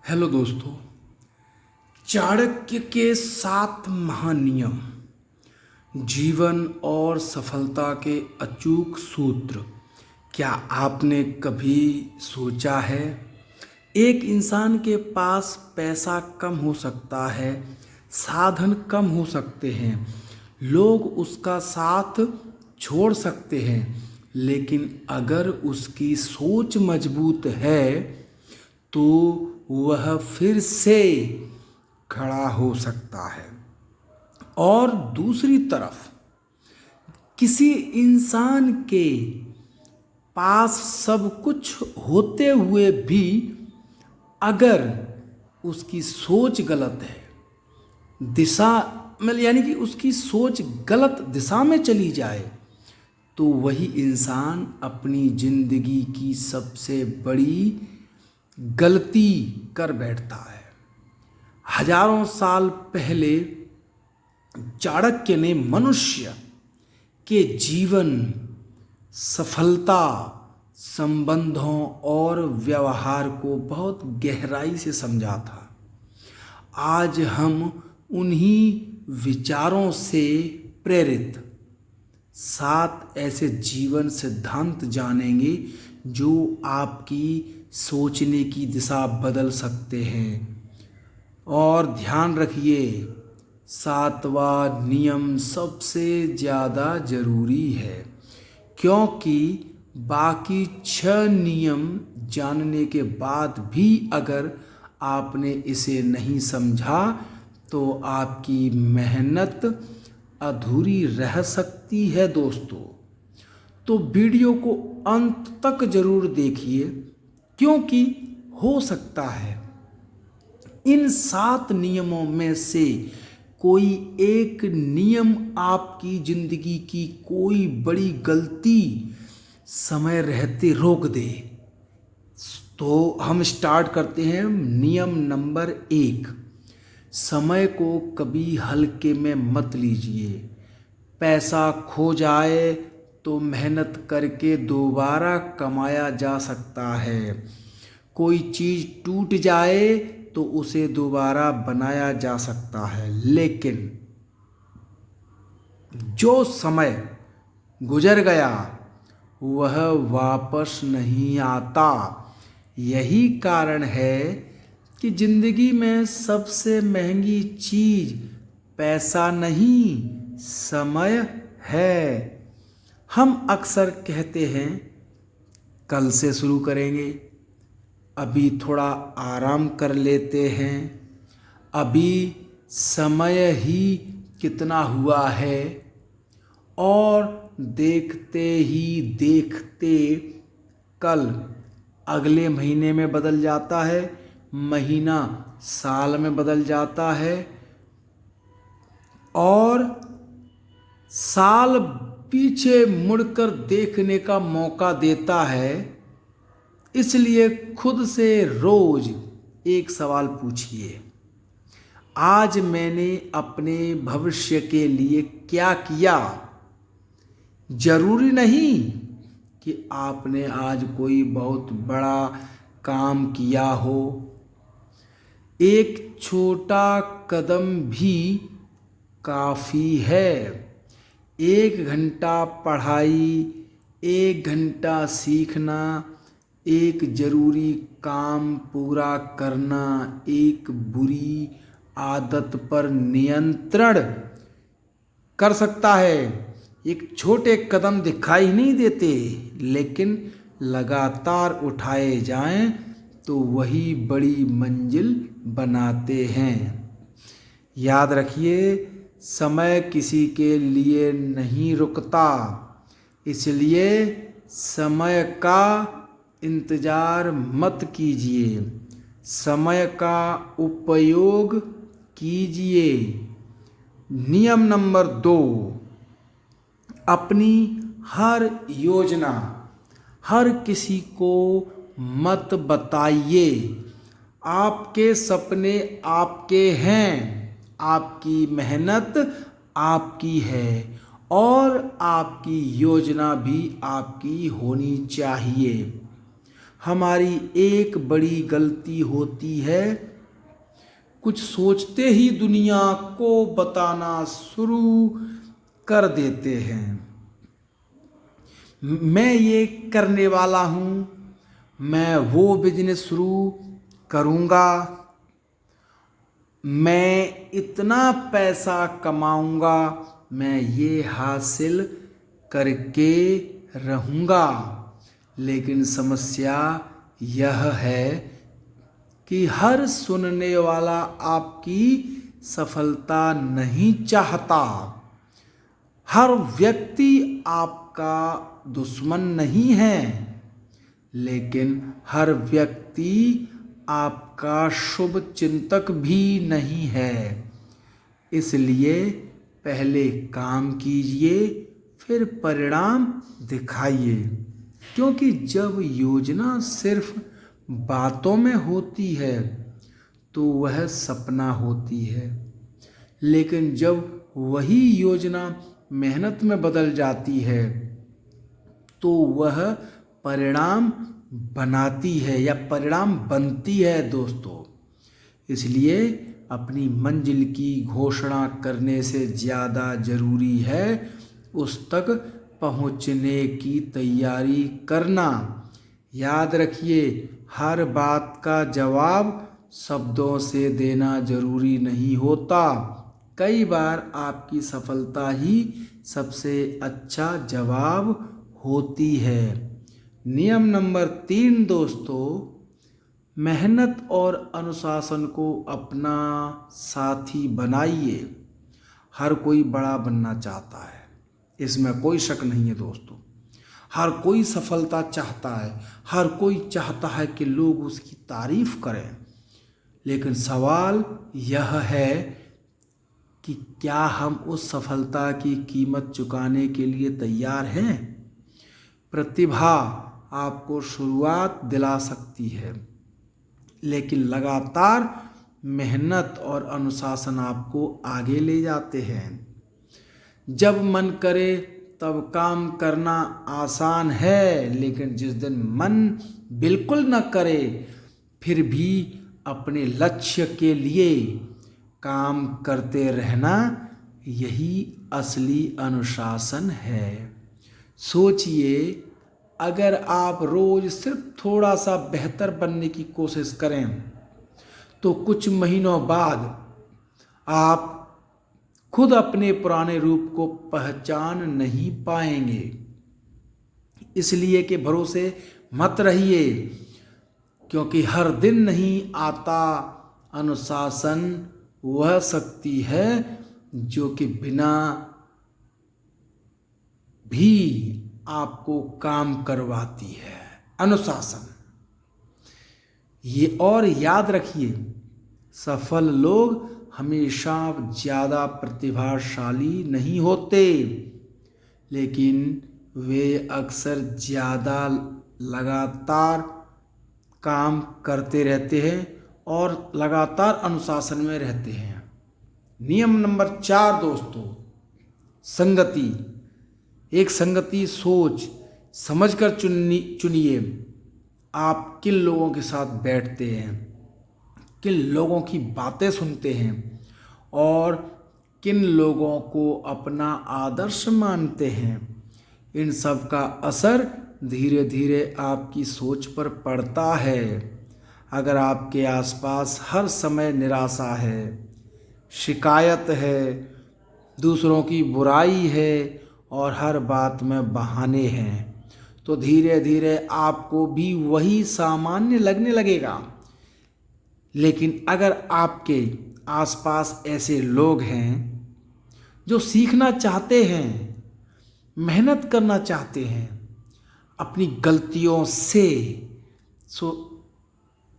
Hello दोस्तों। चाणक्य के 7 महानियम, जीवन और सफलता के अचूक सूत्र। क्या आपने कभी सोचा है, एक इंसान के पास पैसा कम हो सकता है, साधन कम हो सकते हैं, लोग उसका साथ छोड़ सकते हैं, लेकिन अगर उसकी सोच मजबूत है तो वह फिर से खड़ा हो सकता है। और दूसरी तरफ किसी इंसान के पास सब कुछ होते हुए भी अगर उसकी सोच गलत है, दिशा में यानी कि उसकी सोच गलत दिशा में चली जाए, तो वही इंसान अपनी जिंदगी की सबसे बड़ी गलती कर बैठता है। हजारों साल पहले चाणक्य ने मनुष्य के जीवन, सफलता, संबंधों और व्यवहार को बहुत गहराई से समझा था। आज हम उन्हीं विचारों से प्रेरित 7 ऐसे जीवन सिद्धांत जानेंगे जो आपकी सोचने की दिशा बदल सकते हैं। और ध्यान रखिए, 7वां नियम सबसे ज़्यादा ज़रूरी है, क्योंकि बाकी 6 नियम जानने के बाद भी अगर आपने इसे नहीं समझा तो आपकी मेहनत अधूरी रह सकती है दोस्तों। तो वीडियो को अंत तक ज़रूर देखिए, क्योंकि हो सकता है इन 7 नियमों में से कोई एक नियम आपकी जिंदगी की कोई बड़ी गलती समय रहते रोक दे। तो हम स्टार्ट करते हैं। नियम नंबर 1, समय को कभी हल्के में मत लीजिए। पैसा खो जाए तो मेहनत करके दोबारा कमाया जा सकता है। कोई चीज़ टूट जाए तो उसे दोबारा बनाया जा सकता है, लेकिन जो समय गुजर गया वह वापस नहीं आता। यही कारण है कि जिंदगी में सबसे महंगी चीज पैसा नहीं, समय है। हम अक्सर कहते हैं कल से शुरू करेंगे, अभी थोड़ा आराम कर लेते हैं, अभी समय ही कितना हुआ है, और देखते ही देखते कल अगले महीने में बदल जाता है, महीना साल में बदल जाता है, और साल पीछे मुड़कर देखने का मौका देता है। इसलिए खुद से रोज एक सवाल पूछिए, आज मैंने अपने भविष्य के लिए क्या किया। जरूरी नहीं कि आपने आज कोई बहुत बड़ा काम किया हो, एक छोटा कदम भी काफ़ी है। 1 घंटा पढ़ाई, 1 घंटा सीखना, एक जरूरी काम पूरा करना, एक बुरी आदत पर नियंत्रण कर सकता है। एक छोटे कदम दिखाई नहीं देते, लेकिन लगातार उठाए जाएं तो वही बड़ी मंजिल बनाते हैं। याद रखिए, समय किसी के लिए नहीं रुकता, इसलिए समय का इंतज़ार मत कीजिए, समय का उपयोग कीजिए। नियम नंबर 2, अपनी हर योजना हर किसी को मत बताइए। आपके सपने आपके हैं, आपकी मेहनत आपकी है, और आपकी योजना भी आपकी होनी चाहिए। हमारी एक बड़ी गलती होती है, कुछ सोचते ही दुनिया को बताना शुरू कर देते हैं। मैं ये करने वाला हूँ, मैं वो बिजनेस शुरू करूँगा, मैं इतना पैसा कमाऊँगा, मैं ये हासिल करके रहूँगा। लेकिन समस्या यह है कि हर सुनने वाला आपकी सफलता नहीं चाहता। हर व्यक्ति आपका दुश्मन नहीं है, लेकिन हर व्यक्ति आपका शुभ चिंतक भी नहीं है। इसलिए पहले काम कीजिए, फिर परिणाम दिखाइए। क्योंकि जब योजना सिर्फ बातों में होती है तो वह सपना होती है, लेकिन जब वही योजना मेहनत में बदल जाती है तो वह परिणाम बनाती है या परिणाम बनती है दोस्तों। इसलिए अपनी मंजिल की घोषणा करने से ज़्यादा ज़रूरी है उस तक पहुँचने की तैयारी करना। याद रखिए, हर बात का जवाब शब्दों से देना जरूरी नहीं होता। कई बार आपकी सफलता ही सबसे अच्छा जवाब होती है। नियम नंबर 3 दोस्तों, मेहनत और अनुशासन को अपना साथी बनाइए। हर कोई बड़ा बनना चाहता है, इसमें कोई शक नहीं है दोस्तों। हर कोई सफलता चाहता है, हर कोई चाहता है कि लोग उसकी तारीफ करें। लेकिन सवाल यह है कि क्या हम उस सफलता की कीमत चुकाने के लिए तैयार हैं? प्रतिभा आपको शुरुआत दिला सकती है, लेकिन लगातार मेहनत और अनुशासन आपको आगे ले जाते हैं। जब मन करे तब काम करना आसान है, लेकिन जिस दिन मन बिल्कुल न करे फिर भी अपने लक्ष्य के लिए काम करते रहना, यही असली अनुशासन है। सोचिए, अगर आप रोज सिर्फ थोड़ा सा बेहतर बनने की कोशिश करें तो कुछ महीनों बाद आप खुद अपने पुराने रूप को पहचान नहीं पाएंगे। इसलिए कि भरोसे मत रहिए, क्योंकि हर दिन नहीं आता। अनुशासन वह शक्ति है जो कि बिना भी आपको काम करवाती है। अनुशासन ये, और याद रखिए, सफल लोग हमेशा ज़्यादा प्रतिभाशाली नहीं होते, लेकिन वे अक्सर ज़्यादा लगातार काम करते रहते हैं और लगातार अनुशासन में रहते हैं। नियम नंबर 4 दोस्तों, संगति। एक संगति सोच समझकर चुनिए। आप किन लोगों के साथ बैठते हैं, किन लोगों की बातें सुनते हैं और किन लोगों को अपना आदर्श मानते हैं। इन सब का असर धीरे धीरे आपकी सोच पर पड़ता है। अगर आपके आसपास हर समय निराशा है, शिकायत है, दूसरों की बुराई है और हर बात में बहाने हैं, तो धीरे धीरे आपको भी वही सामान्य लगने लगेगा। लेकिन अगर आपके आसपास ऐसे लोग हैं जो सीखना चाहते हैं, मेहनत करना चाहते हैं, अपनी गलतियों से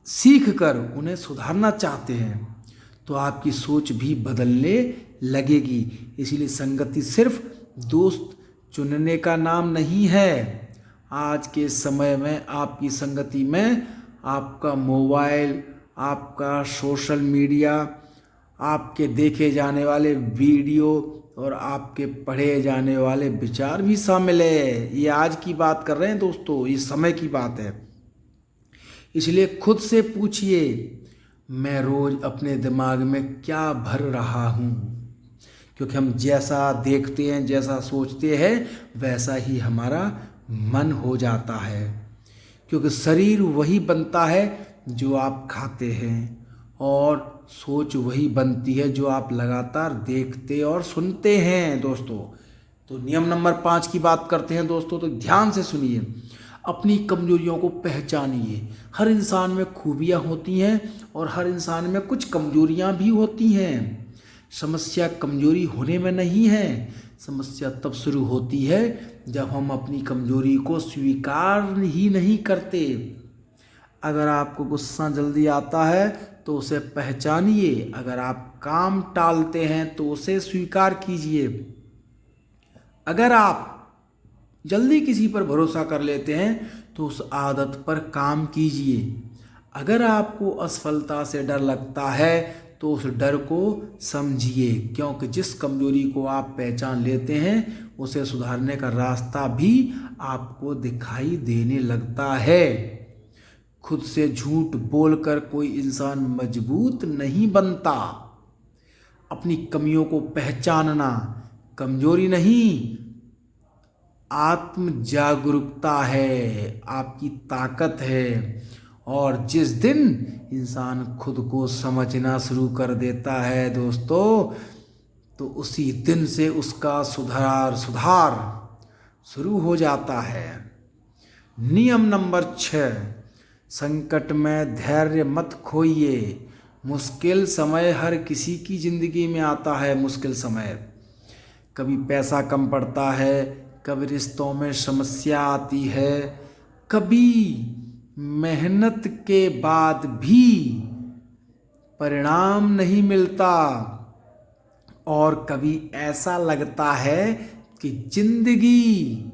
सीख कर उन्हें सुधारना चाहते हैं, तो आपकी सोच भी बदलने लगेगी। इसलिए संगति सिर्फ दोस्त चुनने का नाम नहीं है। आज के समय में आपकी संगति में आपका मोबाइल, आपका सोशल मीडिया, आपके देखे जाने वाले वीडियो और आपके पढ़े जाने वाले विचार भी शामिल है। ये आज की बात कर रहे हैं दोस्तों, ये समय की बात है। इसलिए खुद से पूछिए, मैं रोज अपने दिमाग में क्या भर रहा हूँ। क्योंकि हम जैसा देखते हैं, जैसा सोचते हैं, वैसा ही हमारा मन हो जाता है। क्योंकि शरीर वही बनता है जो आप खाते हैं, और सोच वही बनती है जो आप लगातार देखते और सुनते हैं दोस्तों। तो नियम नंबर 5 की बात करते हैं दोस्तों, तो ध्यान से सुनिए। अपनी कमजोरियों को पहचानिए। हर इंसान में खूबियाँ होती हैं और हर इंसान में कुछ कमजोरियाँ भी होती हैं। समस्या कमजोरी होने में नहीं है, समस्या तब शुरू होती है जब हम अपनी कमजोरी को स्वीकार ही नहीं करते। अगर आपको गुस्सा जल्दी आता है तो उसे पहचानिए। अगर आप काम टालते हैं तो उसे स्वीकार कीजिए। अगर आप जल्दी किसी पर भरोसा कर लेते हैं तो उस आदत पर काम कीजिए। अगर आपको असफलता से डर लगता है तो उस डर को समझिए, क्योंकि जिस कमजोरी को आप पहचान लेते हैं उसे सुधारने का रास्ता भी आपको दिखाई देने लगता है। खुद से झूठ बोलकर कोई इंसान मजबूत नहीं बनता। अपनी कमियों को पहचानना कमजोरी नहीं, आत्म जागरूकता है, आपकी ताकत है। और जिस दिन इंसान खुद को समझना शुरू कर देता है दोस्तों, तो उसी दिन से उसका सुधार शुरू हो जाता है। नियम नंबर 6, संकट में धैर्य मत खोइए। मुश्किल समय हर किसी की जिंदगी में आता है। मुश्किल समय, कभी पैसा कम पड़ता है, कभी रिश्तों में समस्या आती है, कभी मेहनत के बाद भी परिणाम नहीं मिलता, और कभी ऐसा लगता है कि जिंदगी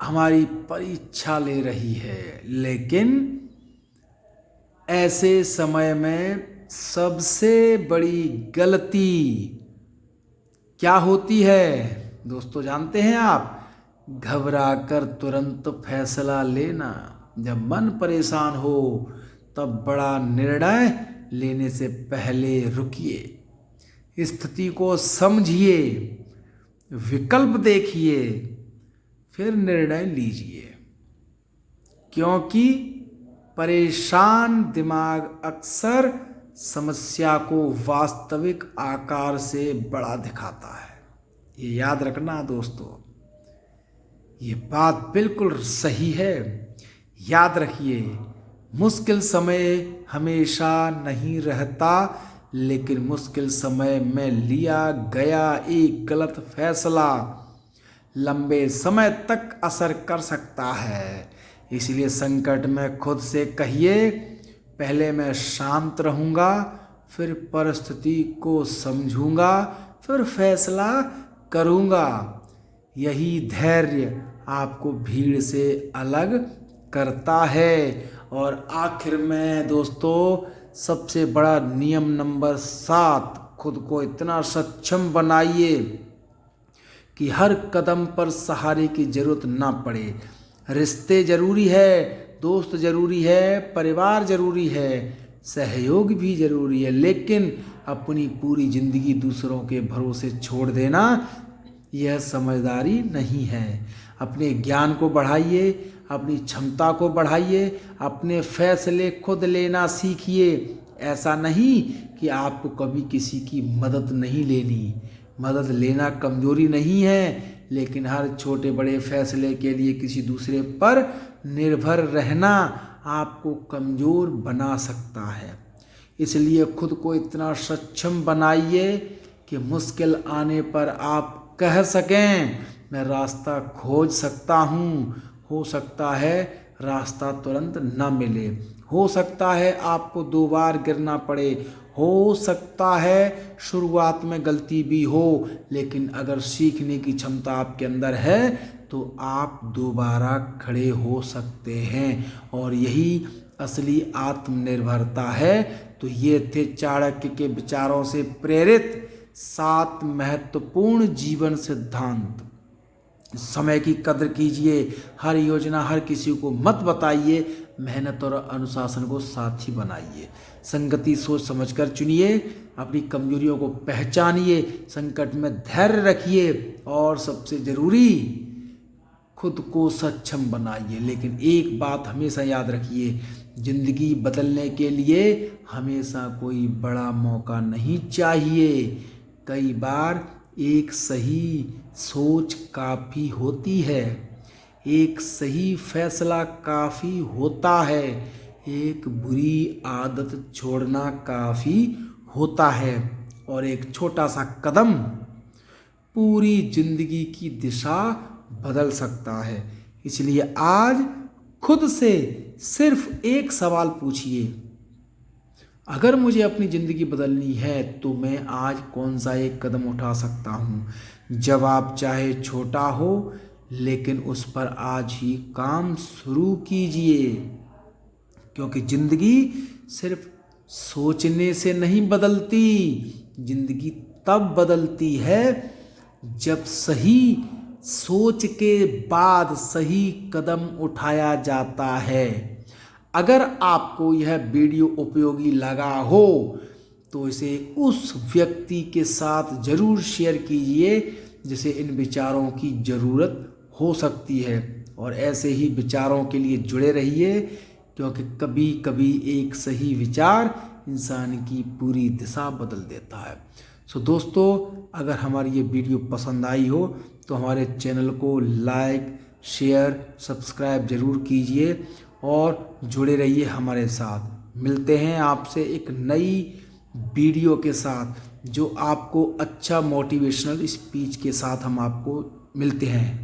हमारी परीक्षा ले रही है। लेकिन ऐसे समय में सबसे बड़ी गलती क्या होती है दोस्तों, जानते हैं आप? घबराकर तुरंत फैसला लेना। जब मन परेशान हो तब बड़ा निर्णय लेने से पहले रुकिए, स्थिति को समझिए, विकल्प देखिए, फिर निर्णय लीजिए। क्योंकि परेशान दिमाग अक्सर समस्या को वास्तविक आकार से बड़ा दिखाता है। ये याद रखना दोस्तों, ये बात बिल्कुल सही है। याद रखिए, मुश्किल समय हमेशा नहीं रहता, लेकिन मुश्किल समय में लिया गया एक गलत फैसला लंबे समय तक असर कर सकता है। इसलिए संकट में खुद से कहिए, पहले मैं शांत रहूँगा, फिर परिस्थिति को समझूंगा, फिर फैसला करूँगा। यही धैर्य आपको भीड़ से अलग करता है। और आखिर में दोस्तों, सबसे बड़ा नियम नंबर 7, खुद को इतना सक्षम बनाइए कि हर कदम पर सहारे की जरूरत ना पड़े। रिश्ते जरूरी है, दोस्त जरूरी है, परिवार जरूरी है, सहयोग भी जरूरी है, लेकिन अपनी पूरी जिंदगी दूसरों के भरोसे छोड़ देना यह समझदारी नहीं है। अपने ज्ञान को बढ़ाइए, अपनी क्षमता को बढ़ाइए, अपने फैसले खुद लेना सीखिए। ऐसा नहीं कि आपको कभी किसी की मदद नहीं लेनी। मदद लेना कमजोरी नहीं है, लेकिन हर छोटे बड़े फैसले के लिए किसी दूसरे पर निर्भर रहना आपको कमज़ोर बना सकता है। इसलिए खुद को इतना सक्षम बनाइए कि मुश्किल आने पर आप कह सकें, मैं रास्ता खोज सकता हूँ। हो सकता है रास्ता तुरंत न मिले, हो सकता है आपको 2 बार गिरना पड़े, हो सकता है शुरुआत में गलती भी हो, लेकिन अगर सीखने की क्षमता आपके अंदर है तो आप दोबारा खड़े हो सकते हैं। और यही असली आत्मनिर्भरता है। तो ये थे चाणक्य के विचारों से प्रेरित 7 महत्वपूर्ण जीवन सिद्धांत। समय की कद्र कीजिए, हर योजना हर किसी को मत बताइए, मेहनत और अनुशासन को साथी बनाइए। संगति सोच समझकर चुनिए, अपनी कमजोरियों को पहचानिए, संकट में धैर्य रखिए और सबसे ज़रूरी खुद को सक्षम बनाइए। लेकिन एक बात हमेशा याद रखिए, ज़िंदगी बदलने के लिए हमेशा कोई बड़ा मौका नहीं चाहिए। कई बार एक सही सोच काफ़ी होती है, एक सही फैसला काफ़ी होता है, एक बुरी आदत छोड़ना काफ़ी होता है और एक छोटा सा कदम पूरी जिंदगी की दिशा बदल सकता है। इसलिए आज खुद से सिर्फ एक सवाल पूछिए, अगर मुझे अपनी ज़िंदगी बदलनी है तो मैं आज कौन सा एक कदम उठा सकता हूँ। जवाब चाहे छोटा हो, लेकिन उस पर आज ही काम शुरू कीजिए, क्योंकि ज़िंदगी सिर्फ सोचने से नहीं बदलती, ज़िंदगी तब बदलती है जब सही सोच के बाद सही कदम उठाया जाता है। अगर आपको यह वीडियो उपयोगी लगा हो तो इसे उस व्यक्ति के साथ ज़रूर शेयर कीजिए जिसे इन विचारों की ज़रूरत हो सकती है, और ऐसे ही विचारों के लिए जुड़े रहिए, क्योंकि कभी कभी एक सही विचार इंसान की पूरी दिशा बदल देता है। सो दोस्तों, अगर हमारी ये वीडियो पसंद आई हो तो हमारे चैनल को लाइक, शेयर, सब्सक्राइब ज़रूर कीजिए और जुड़े रहिए हमारे साथ। मिलते हैं आपसे एक नई वीडियो के साथ जो आपको अच्छा मोटिवेशनल स्पीच के साथ हम आपको मिलते हैं।